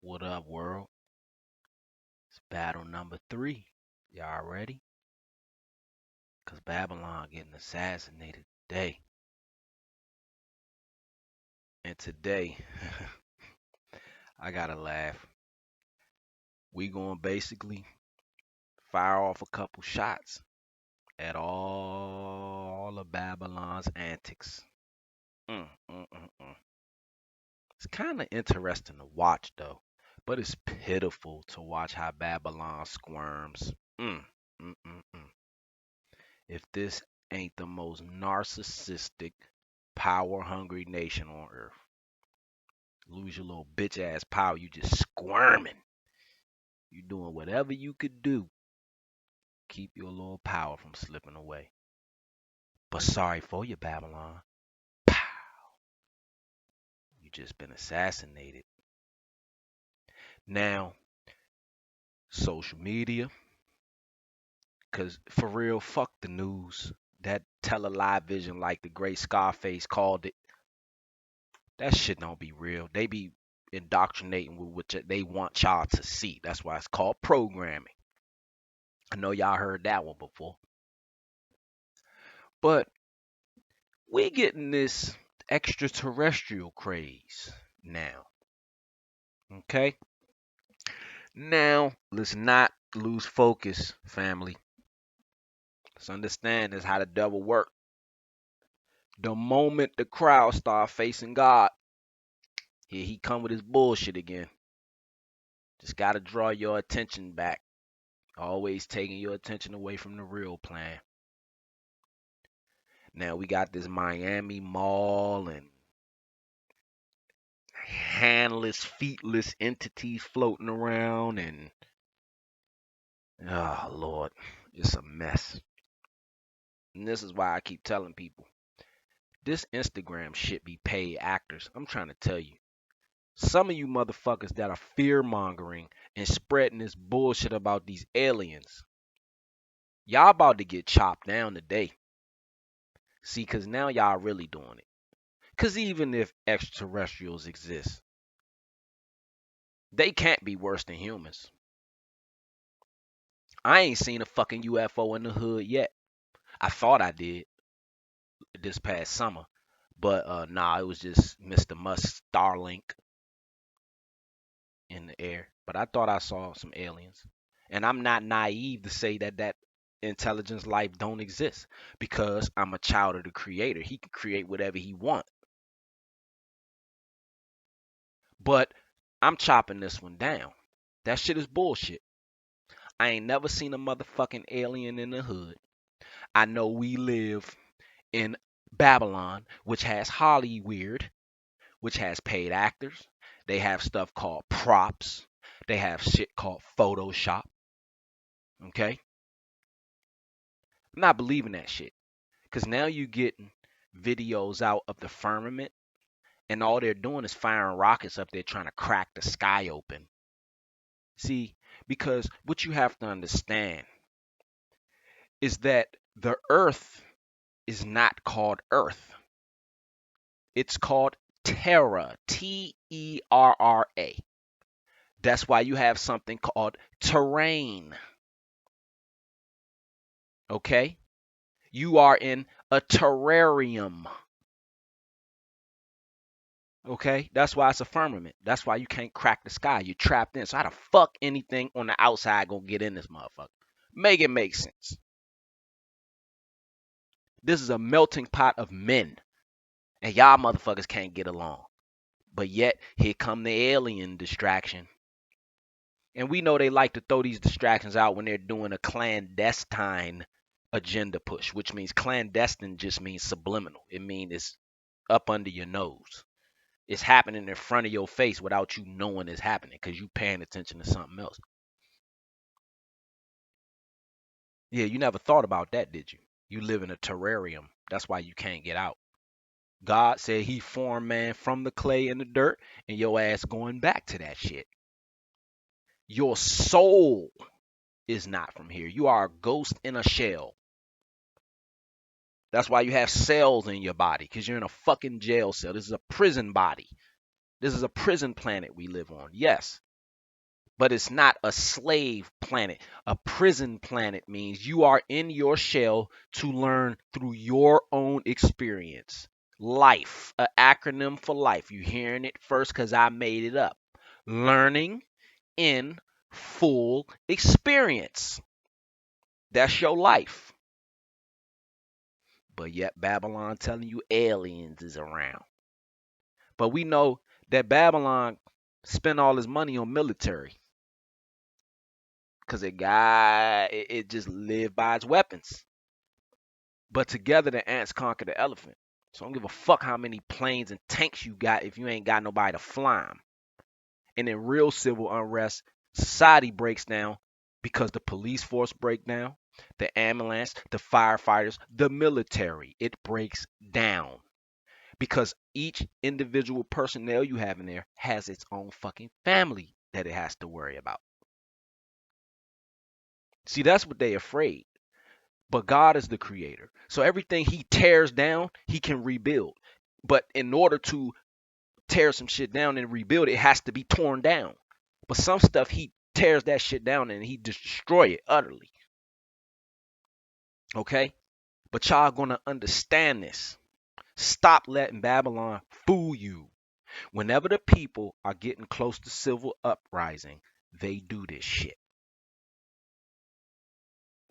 What up, world? It's battle number 3. Y'all ready? Cause Babylon getting assassinated today. And today, I gotta laugh. We going to basically fire off a couple shots at all of Babylon's antics. Mm, mm, mm, mm. It's kind of interesting to watch though, but it's pitiful to watch how Babylon squirms. Mm, mm, mm. If this ain't the most narcissistic, power hungry nation on earth. Lose your little bitch ass power, you just squirming. You doing whatever you could do. Keep your little power from slipping away. But sorry for you, Babylon. Pow. You just been assassinated. Now, social media, cause for real, fuck the news. That tele-live vision, like the great Scarface called it, that shit don't be real. They be indoctrinating with what they want y'all to see. That's why it's called programming. I know y'all heard that one before. But we getting this extraterrestrial craze now. Okay? Now, let's not lose focus, family. Let's understand this how the devil work. The moment the crowd start facing God, here he come with his bullshit again. Just gotta draw your attention back. Always taking your attention away from the real plan. Now we got this Miami Mall and handless, feetless entities floating around, and oh Lord, it's a mess. And this is why I keep telling people this Instagram shit be paid actors. I'm trying to tell you. Some of you motherfuckers that are fear mongering and spreading this bullshit about these aliens, y'all about to get chopped down today. See, cause now y'all really doing it. Cause even if extraterrestrials exist, they can't be worse than humans. I ain't seen a fucking UFO in the hood yet. I thought I did this past summer, but nah, it was just Mr. Musk's Starlink in the air. But I thought I saw some aliens, and I'm not naive to say that intelligence life don't exist because I'm a child of the Creator. He can create whatever he want. But I'm chopping this one down. That shit is bullshit. I ain't never seen a motherfucking alien in the hood. I know we live in Babylon, which has Hollywood, which has paid actors. They have stuff called props. They have shit called Photoshop. Okay? I'm not believing that shit. Because now you getting videos out of the firmament, and all they're doing is firing rockets up there trying to crack the sky open. See, because what you have to understand is that the earth is not called Earth. It's called Terra, Terra. That's why you have something called terrain. Okay? You are in a terrarium. Okay? That's why it's a firmament. That's why you can't crack the sky. You're trapped in. So how the fuck anything on the outside gonna get in this motherfucker? Make it make sense. This is a melting pot of men. And y'all motherfuckers can't get along. But yet, here come the alien distraction. And we know they like to throw these distractions out when they're doing a clandestine agenda push, which means clandestine just means subliminal. It means it's up under your nose. It's happening in front of your face without you knowing it's happening because you paying attention to something else. Yeah, you never thought about that, did you? You live in a terrarium. That's why you can't get out. God said he formed man from the clay and the dirt, and your ass going back to that shit. Your soul is not from here. You are a ghost in a shell. That's why you have cells in your body, because you're in a fucking jail cell. This is a prison body. This is a prison planet we live on. Yes. but it's not a slave planet. A prison planet means you are in your shell to learn through your own experience. Life, an acronym for life. You hearing it first because I made it up. Learning in full experience. That's your life. But yet Babylon telling you aliens is around. But we know that Babylon spent all his money on military because it just lived by its weapons. But together the ants conquer the elephant. So I don't give a fuck how many planes and tanks you got if you ain't got nobody to fly them. And in real civil unrest, society breaks down because the police force break down, the ambulance, the firefighters, the military. It breaks down because each individual personnel you have in there has its own fucking family that it has to worry about. See, that's what they afraid. But God is the creator. So everything he tears down, he can rebuild. But in order to tear some shit down and rebuild it, it has to be torn down. But some stuff he tears that shit down and he destroy it utterly. Okay? But y'all gonna understand this. Stop letting Babylon fool you. Whenever the people are getting close to civil uprising, they do this shit.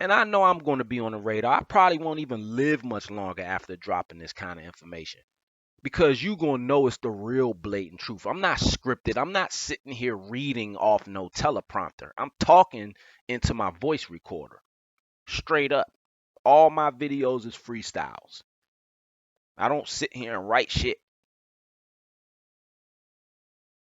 And I know I'm going to be on the radar. I probably won't even live much longer after dropping this kind of information because you going to know it's the real blatant truth. I'm not scripted. I'm not sitting here reading off no teleprompter. I'm talking into my voice recorder. Straight up. All my videos is freestyles. I don't sit here and write shit.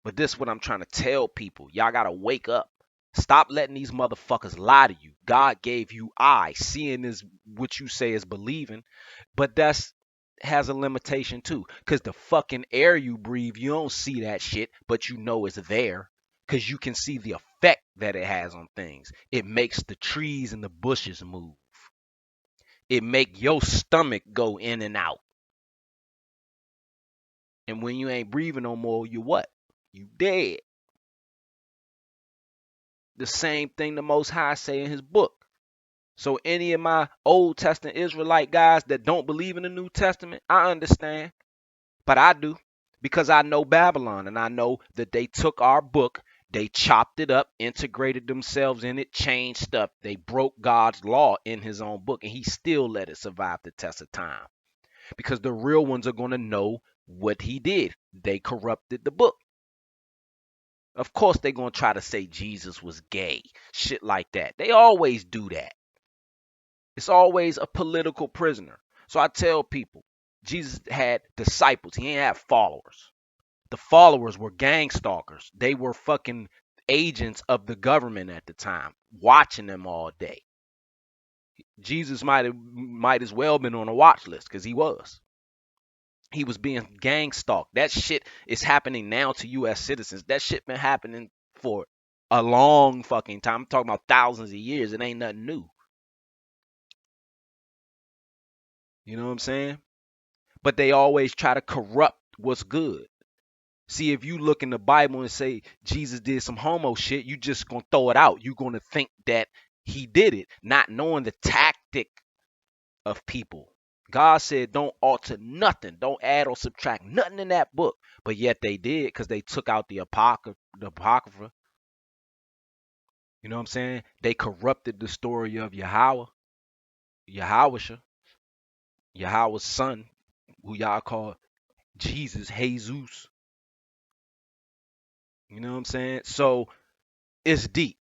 But this is what I'm trying to tell people. Y'all got to wake up. Stop letting these motherfuckers lie to you. God gave you eyes. Seeing is what you say is believing. But that's has a limitation too. Because the fucking air you breathe, you don't see that shit, but you know it's there. Because you can see the effect that it has on things. It makes the trees and the bushes move. It make your stomach go in and out. And when you ain't breathing no more, you what? You dead. The same thing the Most High say in his book. So any of my Old Testament Israelite guys that don't believe in the New Testament, I understand. But I do. Because I know Babylon and I know that they took our book, they chopped it up, integrated themselves in it, changed stuff. They broke God's law in his own book and he still let it survive the test of time. Because the real ones are going to know what he did. They corrupted the book. Of course, they're going to try to say Jesus was gay. Shit like that. They always do that. It's always a political prisoner. So I tell people, Jesus had disciples. He ain't have followers. The followers were gang stalkers. They were fucking agents of the government at the time, watching them all day. Jesus might as well been on a watch list because he was. He was being gang stalked. That shit is happening now to U.S. citizens. That shit been happening for a long fucking time. I'm talking about thousands of years. It ain't nothing new. You know what I'm saying? But they always try to corrupt what's good. See, if you look in the Bible and say Jesus did some homo shit, you just gonna throw it out. You're gonna think that he did it, not knowing the tactic of people. God said, don't alter nothing, don't add or subtract nothing in that book. But yet they did because they took out the apocrypha. You know what I'm saying? They corrupted the story of Yahweh's son, who y'all call Jesus. You know what I'm saying? So it's deep.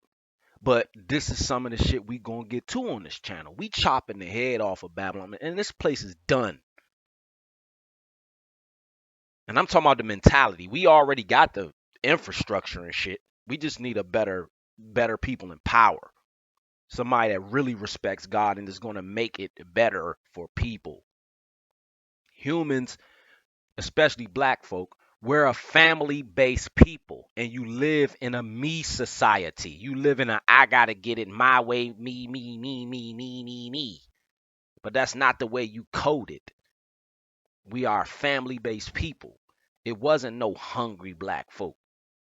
But this is some of the shit we gonna get to on this channel. We chopping the head off of Babylon, and this place is done. And I'm talking about the mentality. We already got the infrastructure and shit. We just need a better people in power. Somebody that really respects God and is gonna make it better for people. Humans, especially black folk, we're a family-based people, and you live in a me society. You live in a I gotta get it my way, me. But that's not the way you coded. We are family-based people. It wasn't no hungry black folk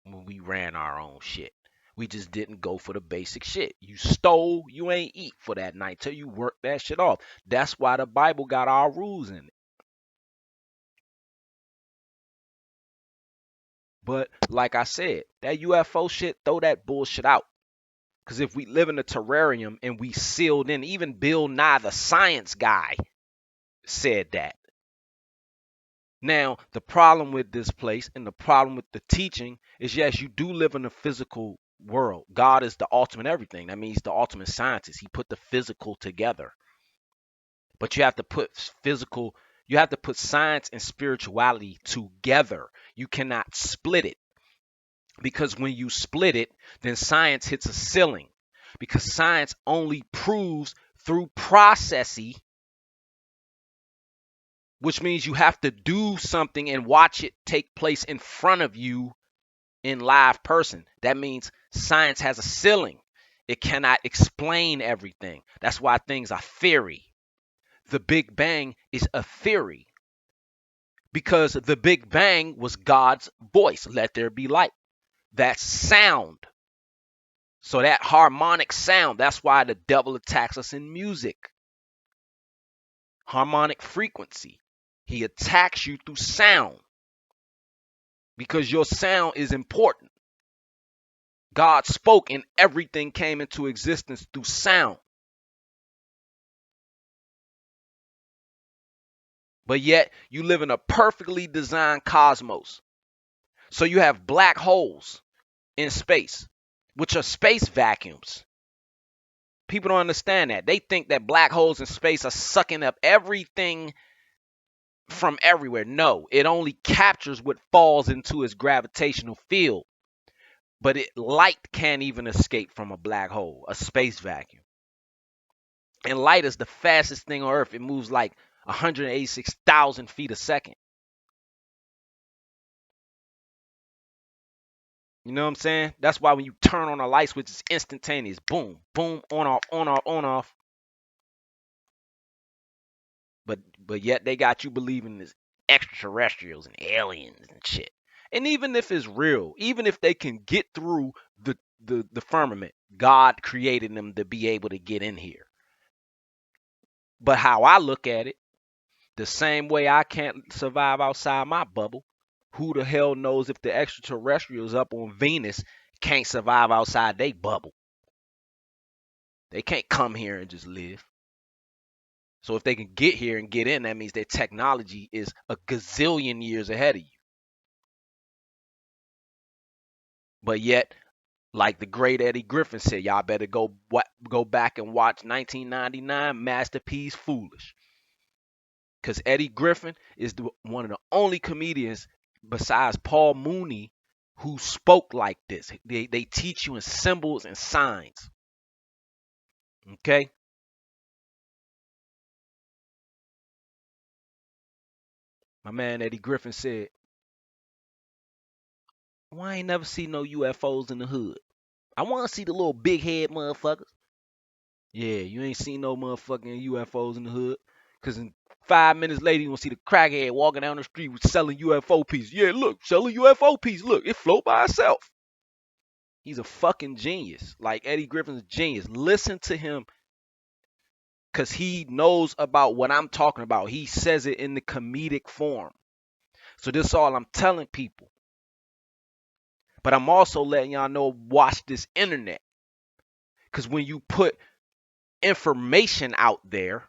when we ran our own shit. We just didn't go for the basic shit. You stole, you ain't eat for that night till you work that shit off. That's why the Bible got our rules in it. But like I said, that UFO shit, throw that bullshit out. Because if we live in a terrarium and we sealed in, even Bill Nye, the science guy, said that. Now, the problem with this place and the problem with the teaching is, yes, you do live in a physical world. God is the ultimate everything. That means the ultimate scientist. He put the physical together. But you have to put science and spirituality together. You cannot split it. Because when you split it, then science hits a ceiling. Because science only proves through processy, which means you have to do something and watch it take place in front of you in live person. That means science has a ceiling. It cannot explain everything. That's why things are theory. The Big Bang is a theory because the Big Bang was God's voice. Let there be light. That's sound. So that harmonic sound, that's why the devil attacks us in music. Harmonic frequency. He attacks you through sound because your sound is important. God spoke and everything came into existence through sound. But yet you live in a perfectly designed cosmos. So you have black holes in space, which are space vacuums. People don't understand that. They think that black holes in space are sucking up everything from everywhere. No, it only captures what falls into its gravitational field. But light can't even escape from a black hole, a space vacuum. And light is the fastest thing on Earth. It moves like 186,000 feet a second. You know what I'm saying? That's why when you turn on a light switch, it's instantaneous. Boom, boom, on off, on off, on off. But yet they got you believing this extraterrestrials and aliens and shit. And even if it's real, even if they can get through the firmament, God created them to be able to get in here. But how I look at it, the same way I can't survive outside my bubble, who the hell knows if the extraterrestrials up on Venus can't survive outside their bubble? They can't come here and just live. So if they can get here and get in, that means their technology is a gazillion years ahead of you. But yet, like the great Eddie Griffin said, y'all better go back and watch 1999 Masterpiece Foolish. Because Eddie Griffin is one of the only comedians besides Paul Mooney who spoke like this. They teach you in symbols and signs. Okay? My man Eddie Griffin said, well, I ain't never seen no UFOs in the hood. I want to see the little big head motherfuckers. Yeah, you ain't seen no motherfucking UFOs in the hood. Because in 5 minutes later, you gonna see the crackhead walking down the street with selling UFO pieces. Yeah, look, selling UFO piece. Look, it float by itself. He's a fucking genius. Like Eddie Griffin's a genius. Listen to him because he knows about what I'm talking about. He says it in the comedic form. So this is all I'm telling people. But I'm also letting y'all know, watch this internet. Because when you put information out there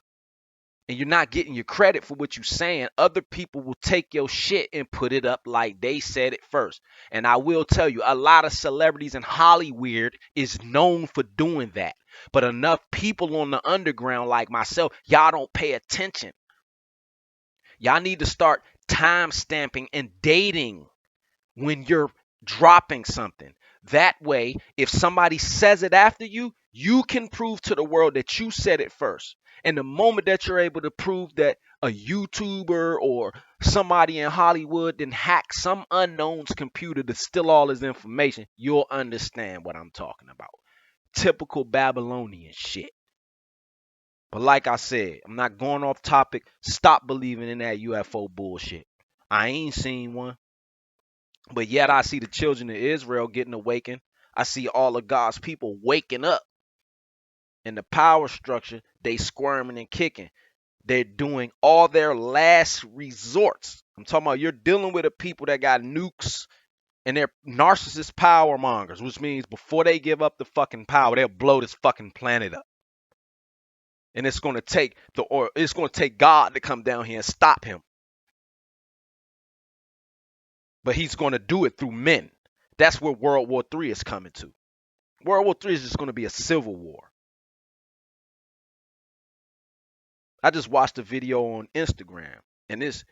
and you're not getting your credit for what you're saying, other people will take your shit and put it up like they said it first. And I will tell you, a lot of celebrities in Hollywood is known for doing that. But enough people on the underground like myself, y'all don't pay attention. Y'all need to start time stamping and dating when you're dropping something. That way, if somebody says it after you, you can prove to the world that you said it first. And the moment that you're able to prove that a YouTuber or somebody in Hollywood then hack some unknown's computer to steal all his information, you'll understand what I'm talking about. Typical Babylonian shit. But like I said, I'm not going off topic. Stop believing in that UFO bullshit. I ain't seen one. But yet I see the children of Israel getting awakened. I see all of God's people waking up in the power structure. They squirming and kicking. They're doing all their last resorts. I'm talking about you're dealing with a people that got nukes and they're narcissist power mongers, which means before they give up the fucking power, they'll blow this fucking planet up. And it's gonna take it's gonna take God to come down here and stop him. But he's gonna do it through men. That's where World War III is coming to. World War III is just gonna be a civil war. I just watched a video on Instagram, and it's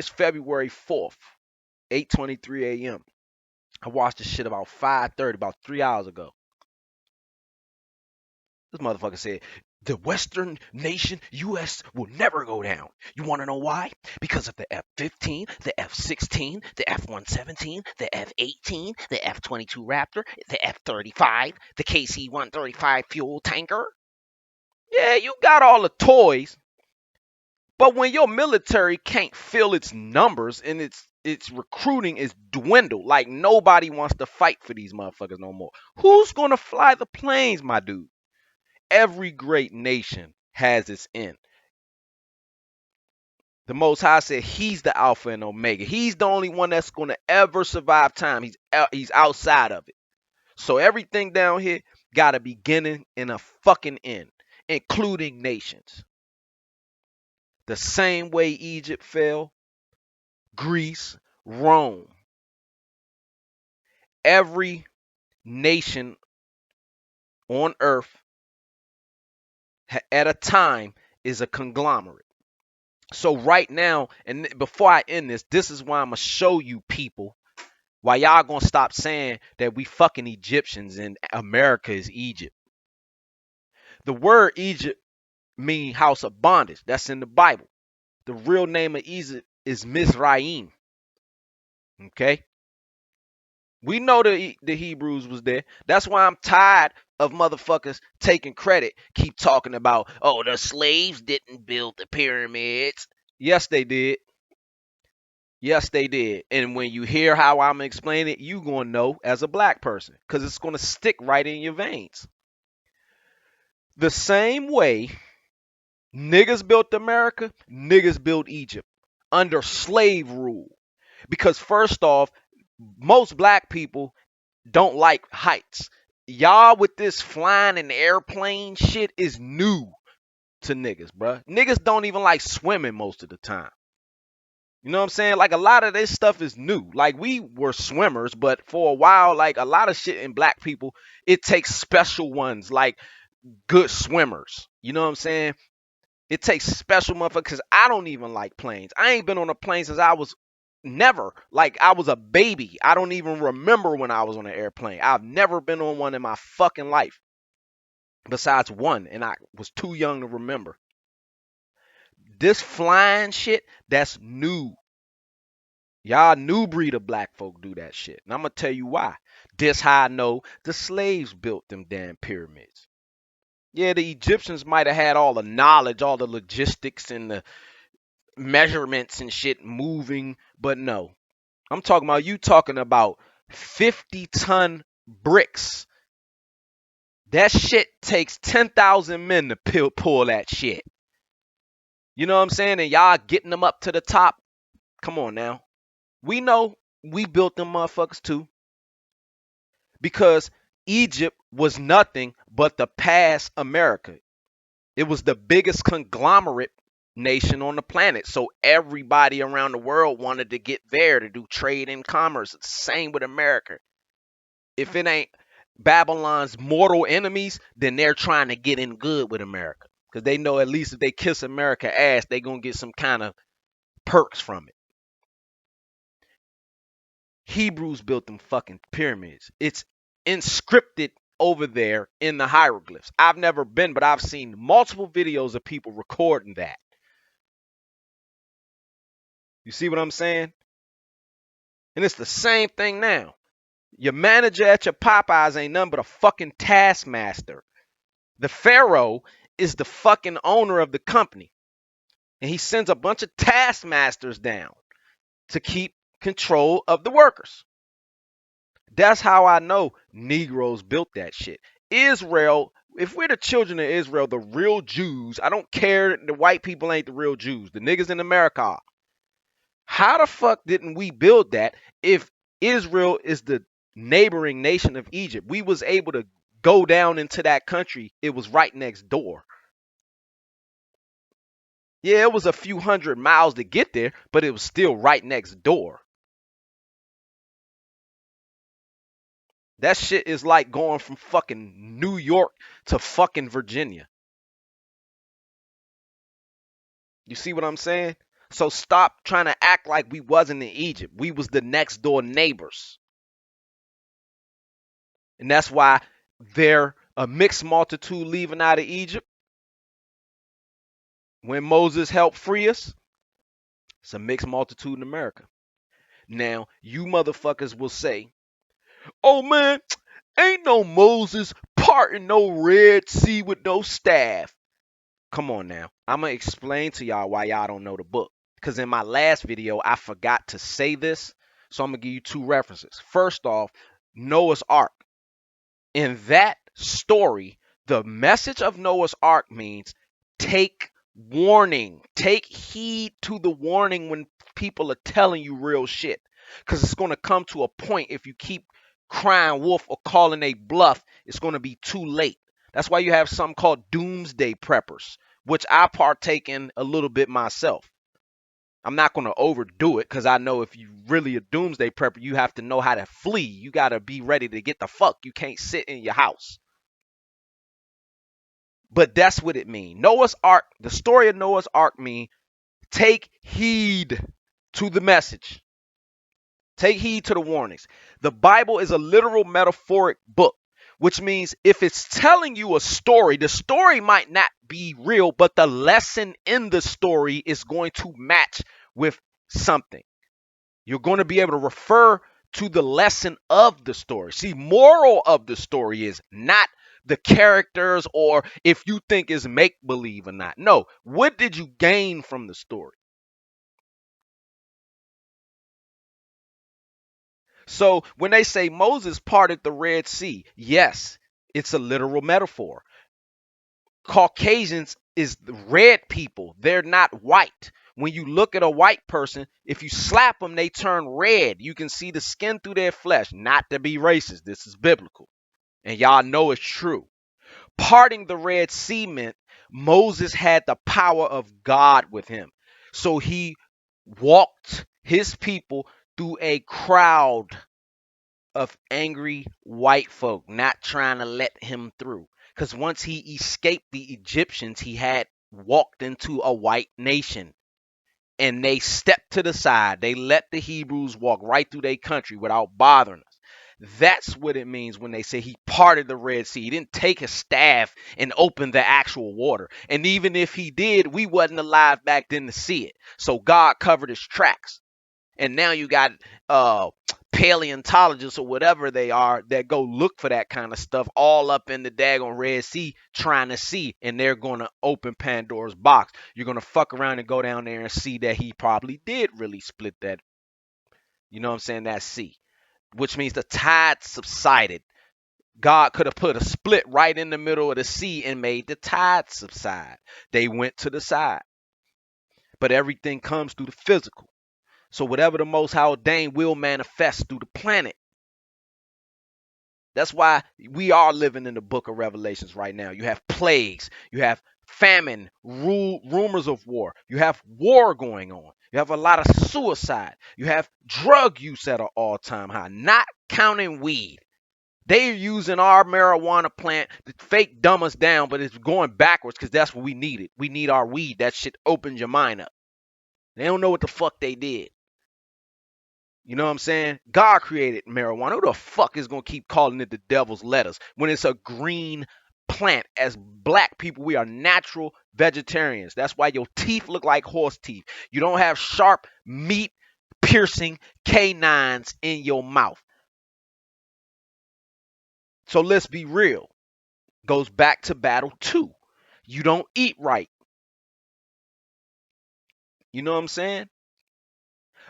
February 4th, 8:23 a.m. I watched this shit about 5:30, about 3 hours ago. This motherfucker said, the Western nation, U.S., will never go down. You want to know why? Because of the F-15, the F-16, the F-117, the F-18, the F-22 Raptor, the F-35, the KC-135 fuel tanker. Yeah, you got all the toys, but when your military can't fill its numbers and its recruiting is dwindled, like nobody wants to fight for these motherfuckers no more. Who's gonna fly the planes, my dude? Every great nation has its end. The Most High said he's the Alpha and Omega. He's the only one that's going to ever survive time. He's outside of it. So everything down here got a beginning and a fucking end, including nations. The same way Egypt fell, Greece, Rome. Every nation on earth at a time is a conglomerate. So right now, and before I end this is why I'm gonna show you people why y'all gonna stop saying that we fucking Egyptians and America is Egypt. The word Egypt mean house of bondage. That's in the Bible. The real name of Egypt is Mizraim. Okay, we know the Hebrews was there. That's why I'm tired of motherfuckers taking credit. Keep talking about, oh, the slaves didn't build the pyramids. Yes, they did. Yes, they did. And when you hear how I'm explaining it, you gonna know as a black person, because it's gonna stick right in your veins. The same way niggas built America, niggas built Egypt under slave rule. Because first off, most black people don't like heights. Y'all with this flying in airplane shit is new to niggas, bruh. Niggas don't even like swimming most of the time. You know what I'm saying? Like a lot of this stuff is new. Like we were swimmers, but for a while, like a lot of shit in black people, it takes special ones, like good swimmers. You know what I'm saying? It takes special motherfuckers. Because I don't even like planes. I ain't been on a plane since I was I was a baby. I don't even remember when I was on an airplane. I've never been on one in my fucking life. Besides one, and I was too young to remember. This flying shit, that's new. Y'all new breed of black folk do that shit. And I'm going to tell you why. This how I know the slaves built them damn pyramids. Yeah, the Egyptians might have had all the knowledge, all the logistics and the measurements and shit moving, but no. I'm talking about, you talking about 50-ton bricks. That shit takes 10,000 men to pull that shit. You know what I'm saying? And y'all getting them up to the top. Come on now. We know we built them motherfuckers too. Because Egypt was nothing but the past America. It was the biggest conglomerate nation on the planet. So everybody around the world wanted to get there to do trade and commerce. It's the same with America. If it ain't Babylon's mortal enemies, then they're trying to get in good with America. Because they know at least if they kiss America ass, they going to get some kind of perks from it. Hebrews built them fucking pyramids. It's inscripted over there in the hieroglyphs. I've never been, but I've seen multiple videos of people recording that. You see what I'm saying? And it's the same thing now. Your manager at your Popeyes ain't nothing but a fucking taskmaster. The Pharaoh is the fucking owner of the company. And he sends a bunch of taskmasters down to keep control of the workers. That's how I know Negroes built that shit. Israel, if we're the children of Israel, the real Jews, I don't care the white people ain't the real Jews. The niggas in America are. How the fuck didn't we build that if Israel is the neighboring nation of Egypt? We was able to go down into that country. It was right next door. Yeah, it was a few hundred miles to get there, but it was still right next door. That shit is like going from fucking New York to fucking Virginia. You see what I'm saying? So stop trying to act like we wasn't in Egypt. We was the next door neighbors. And that's why they're a mixed multitude leaving out of Egypt when Moses helped free us. It's a mixed multitude in America. Now, you motherfuckers will say, oh man, ain't no Moses parting no Red Sea with no staff. Come on now. I'm going to explain to y'all why y'all don't know the book. Because in my last video, I forgot to say this. So I'm going to give you two references. First off, Noah's Ark. In that story, the message of Noah's Ark means take warning. Take heed to the warning when people are telling you real shit. Because it's going to come to a point if you keep crying wolf or calling a bluff, it's going to be too late. That's why you have something called doomsday preppers, which I partake in a little bit myself. I'm not going to overdo it because I know if you really a doomsday prepper, you have to know how to flee. You got to be ready to get the fuck. You can't sit in your house. But that's what it means. Noah's Ark, the story of Noah's Ark means take heed to the message. Take heed to the warnings. The Bible is a literal metaphoric book, which means if it's telling you a story, the story might not be real, but the lesson in the story is going to match with something. You're going to be able to refer to the lesson of the story. See, moral of the story is not the characters or if you think it's make believe or not. No, what did you gain from the story? So when they say Moses parted the Red Sea, yes, it's a literal metaphor. Caucasians is red people. They're not white. When you look at a white person, if you slap them, they turn red. You can see the skin through their flesh. Not to be racist. This is biblical. And y'all know it's true. Parting the Red Sea meant Moses had the power of God with him. So he walked his people through a crowd of angry white folk not trying to let him through. Because once he escaped the Egyptians, he had walked into a white nation. And they stepped to the side. They let the Hebrews walk right through their country without bothering us. That's what it means when they say he parted the Red Sea. He didn't take his staff and open the actual water. And even if he did, we wasn't alive back then to see it. So God covered his tracks. And now you got paleontologists or whatever they are that go look for that kind of stuff all up in the daggone Red Sea trying to see, and they're going to open Pandora's box. You're going to fuck around and go down there and see that he probably did really split that, you know what I'm saying, that sea, which means the tide subsided. God could have put a split right in the middle of the sea and made the tide subside. They went to the side. But everything comes through the physical. So whatever the Most High ordained will manifest through the planet. That's why we are living in the book of Revelations right now. You have plagues, you have famine, rumors of war, you have war going on, you have a lot of suicide, you have drug use at an all-time high, not counting weed. They're using our marijuana plant to fake dumb us down, but it's going backwards because that's what we needed. We need our weed. That shit opens your mind up. They don't know what the fuck they did. You know what I'm saying? God created marijuana. Who the fuck is going to keep calling it the devil's lettuce when it's a green plant? As black people, we are natural vegetarians. That's why your teeth look like horse teeth. You don't have sharp, meat piercing canines in your mouth. So let's be real. Goes back to battle 2. You don't eat right. You know what I'm saying?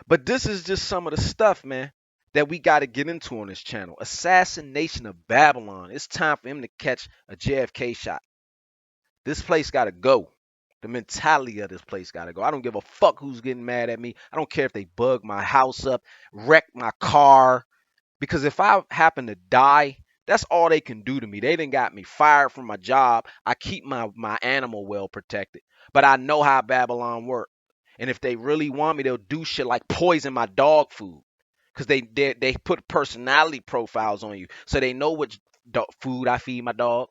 But this is just some of the stuff, man. that we got to get into on this channel. Assassination of Babylon. It's time for him to catch a JFK shot. This place got to go. The mentality of this place got to go. I don't give a fuck who's getting mad at me. I don't care if they bug my house up, wreck my car. Because if I happen to die, that's all they can do to me. They done got me fired from my job. I keep my animal well protected. But I know how Babylon work. And if they really want me, they'll do shit like poison my dog food. Because they put personality profiles on you. So they know which food I feed my dog.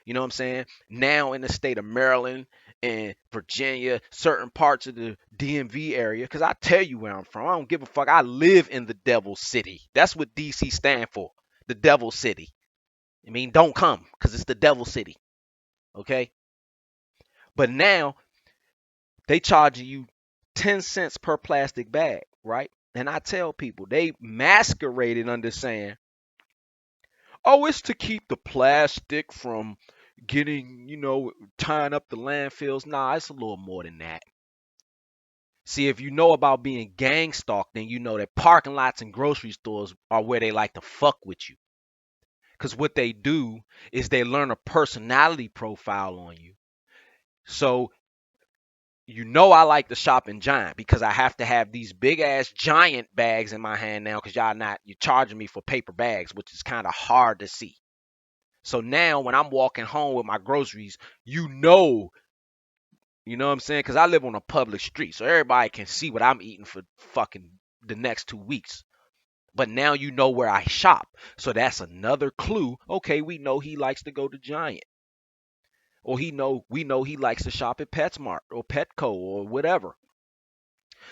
You know what I'm saying? Now in the state of Maryland and Virginia, certain parts of the DMV area, because I tell you where I'm from. I don't give a fuck. I live in the Devil City. That's what DC stand for. The Devil City. I mean, don't come, because it's the Devil City. Okay? But now they charging you 10 cents per plastic bag, right? And I tell people, they masqueraded under saying, oh, it's to keep the plastic from getting, tying up the landfills. Nah, it's a little more than that. See, if you know about being gang stalked, then you know that parking lots and grocery stores are where they like to fuck with you. Because what they do is they learn a personality profile on you. So, I like to shop in Giant because I have to have these big ass giant bags in my hand now because you're charging me for paper bags, which is kind of hard to see. So now when I'm walking home with my groceries, you know what I'm saying? Because I live on a public street, so everybody can see what I'm eating for fucking the next 2 weeks. But now you know where I shop. So that's another clue. Okay, we know he likes to go to Giant. Or we know he likes to shop at PetSmart or Petco or whatever.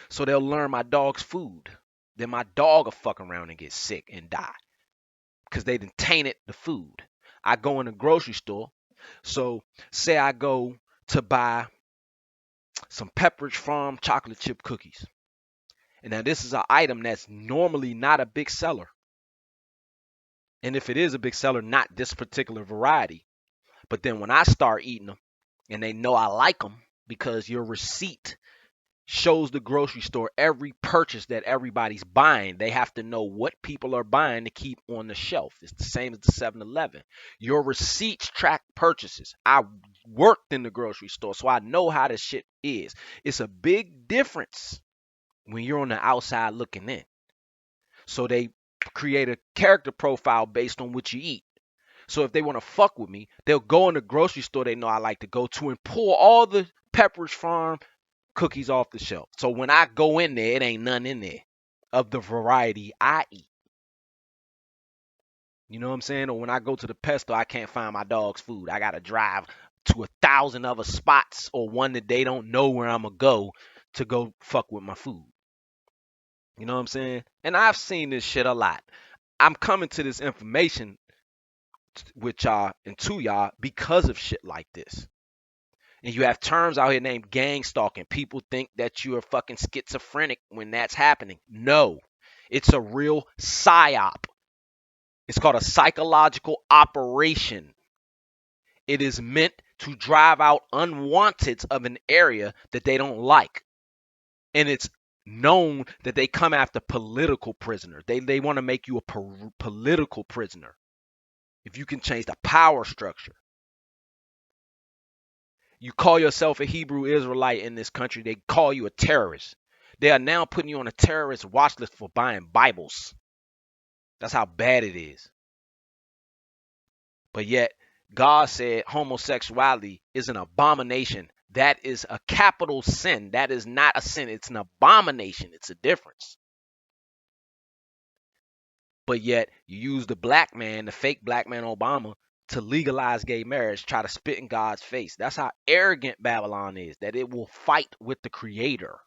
So they'll learn my dog's food. Then my dog will fuck around and get sick and die. Because they done tainted the food. I go in the grocery store. So say I go to buy some Pepperidge Farm chocolate chip cookies. And now this is an item that's normally not a big seller. And if it is a big seller, not this particular variety. But then when I start eating them and they know I like them because your receipt shows the grocery store every purchase that everybody's buying. They have to know what people are buying to keep on the shelf. It's the same as the 7-Eleven. Your receipts track purchases. I worked in the grocery store, so I know how this shit is. It's a big difference when you're on the outside looking in. So they create a character profile based on what you eat. So if they want to fuck with me, they'll go in the grocery store they know I like to go to and pull all the Pepperidge Farm cookies off the shelf. So when I go in there, it ain't none in there of the variety I eat. You know what I'm saying? Or when I go to the pet store, I can't find my dog's food. I got to drive to 1,000 other spots or one that they don't know where I'm going to go fuck with my food. You know what I'm saying? And I've seen this shit a lot. I'm coming to this information with y'all and to y'all because of shit like this. And you have terms out here named gang stalking. People think that you are fucking schizophrenic when that's happening. No, it's a real psyop. It's called a psychological operation. It is meant to drive out unwanteds of an area that they don't like. And it's known that they come after political prisoners. They want to make you a political prisoner. If you can change the power structure. You call yourself a Hebrew Israelite in this country, they call you a terrorist. They are now putting you on a terrorist watch list for buying Bibles. That's how bad it is. But yet, God said homosexuality is an abomination. That is a capital sin. That is not a sin. It's an abomination. It's a difference. But yet, you use the black man, the fake black man Obama, to legalize gay marriage, try to spit in God's face. That's how arrogant Babylon is, that it will fight with the creator,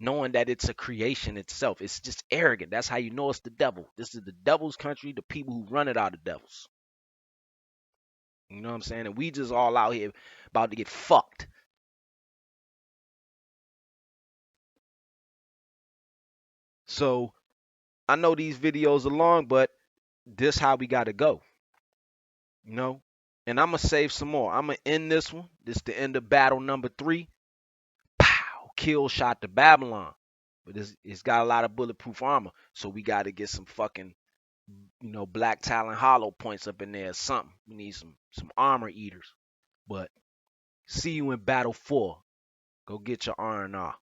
knowing that it's a creation itself. It's just arrogant. That's how you know it's the devil. This is the devil's country. The people who run it are the devils. You know what I'm saying? And we just all out here about to get fucked. So I know these videos are long, but this how we got to go. And I'm going to save some more. I'm going to end this one. This is the end of battle number 3. Pow! Kill shot to Babylon. but it's got a lot of bulletproof armor. So we got to get some fucking Black Talon Hollow points up in there or something. We need some armor eaters. But see you in Battle 4. Go get your R&R.